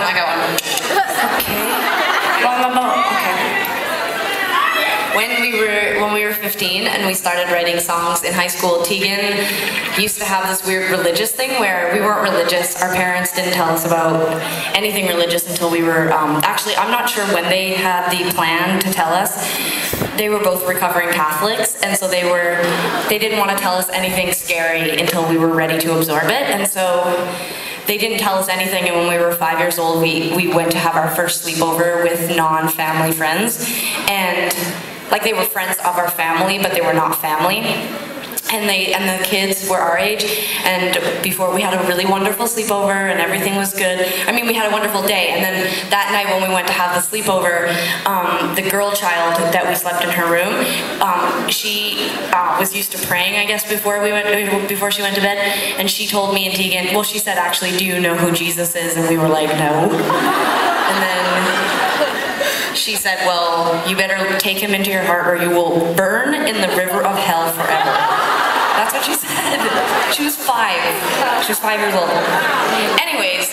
I got one. Okay. When we were 15 and we started writing songs in high school, Tegan used to have this weird religious thing where we weren't religious. Our parents didn't tell us about anything religious until we were, actually, I'm not sure when they had the plan to tell us. They were both recovering Catholics, and so they didn't want to tell us anything scary until we were ready to absorb it, and so they didn't tell us anything, and when we were 5 years old, we went to have our first sleepover with non-family friends, and like they were friends of our family, but they were not family. And the kids were our age, and before we had a really wonderful sleepover and everything was good. I mean, we had a wonderful day, and then that night when we went to have the sleepover, the girl child that we slept in her room, she was used to praying, I guess, before she went to bed, and she told me and Tegan, well, she said, actually, do you know who Jesus is? And we were like, no. And then she said, well, you better take him into your heart or you will burn in the river of hell forever. That's what she said. She was 5. She was 5 years old. Anyways,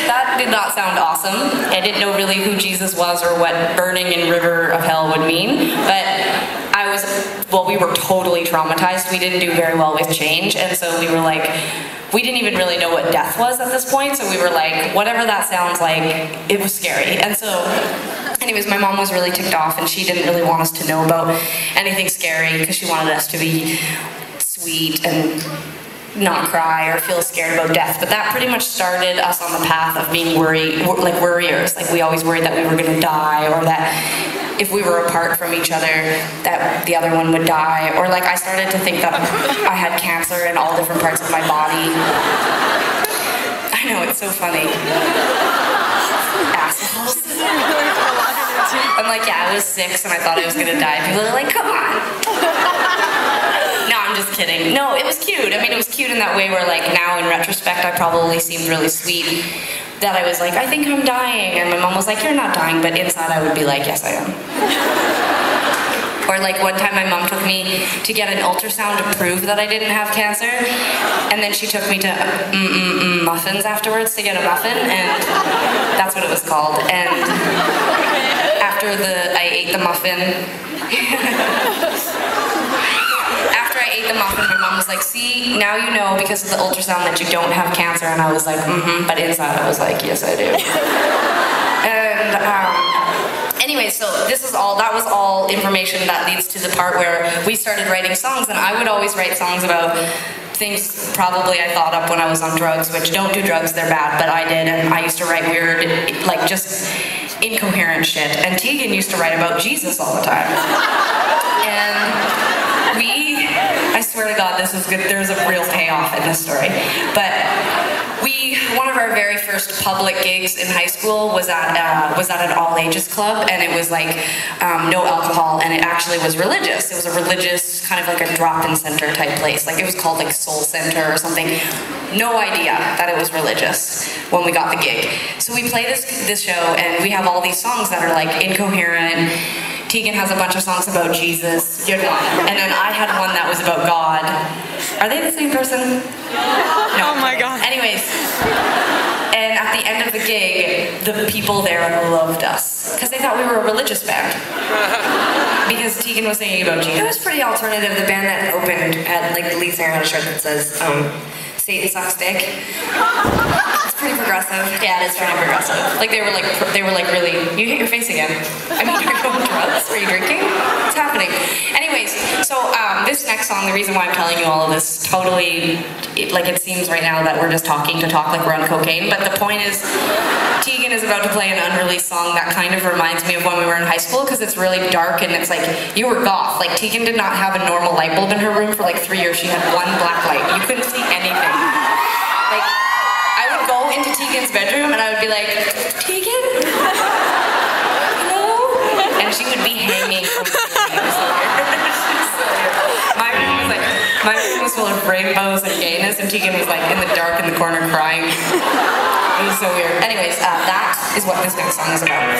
that did not sound awesome. I didn't know really who Jesus was or what burning in river of hell would mean, but we were totally traumatized. We didn't do very well with change, and so we were like, we didn't even really know what death was at this point, so we were like, whatever that sounds like, it was scary. And so, anyways, my mom was really ticked off, and she didn't really want us to know about anything scary, because she wanted us to be sweet and not cry or feel scared about death. But that pretty much started us on the path of being worriers. Like, we always worried that we were going to die, or that if we were apart from each other, that the other one would die. Or like, I started to think that I had cancer in all different parts of my body. I know, it's so funny. Assholes. I'm like, yeah, I was 6 and I thought I was gonna die. People are like, come on. No, I'm just kidding. No, it was cute. I mean, it was cute in that way where, like, now in retrospect, I probably seemed really sweet. That I was like, I think I'm dying. And my mom was like, you're not dying. But inside I would be like, yes, I am. Or like one time my mom took me to get an ultrasound to prove that I didn't have cancer. And then she took me to muffins afterwards to get a muffin. And that's what it was called. And after I ate the muffin, my mom was like, see, now you know because of the ultrasound that you don't have cancer. And I was like, but inside I was like, yes, I do. And anyway, so that was all information that leads to the part where we started writing songs, and I would always write songs about things probably I thought up when I was on drugs, which don't do drugs, they're bad, but I did, and I used to write weird, like just incoherent shit. And Tegan used to write about Jesus all the time. And I swear to God, this is good. There's a real payoff in this story. But one of our very first public gigs in high school was at an all-ages club, and it was like no alcohol, and it actually was religious. It was a religious, kind of like a drop-in center type place. Like, it was called like Soul Center or something. No idea that it was religious when we got the gig. So we play this show, and we have all these songs that are like incoherent. Tegan has a bunch of songs about Jesus, and then I had one that was about God. Are they the same person? No. Oh my God. Anyways, and at the end of the gig, the people there loved us because they thought we were a religious band. Because Tegan was singing about Jesus. It was pretty alternative. The band that opened had, like, the lead singer had a shirt that says, Satan sucks dick. It's pretty progressive. Yeah, it is pretty progressive. Like, they were like really, you hit your face again. I mean, you're on drugs? Were you drinking? What's happening? Anyways, so this next song, the reason why I'm telling you all of this, totally, like, it seems right now that we're just talking to talk like we're on cocaine, but the point is, Tegan is about to play an unreleased song that kind of reminds me of when we were in high school, because it's really dark and it's like, you were goth. Like, Tegan did not have a normal light bulb in her room for like 3 years. She had one black light. You couldn't see anything. Like, I would go into Tegan's bedroom and I would be like, Tegan? Hello? And she would be hanging from the ceiling. My room was full of rainbows and gayness, and Tegan was like in the dark in the corner crying. It was so weird. Anyways, that is what this next song is about.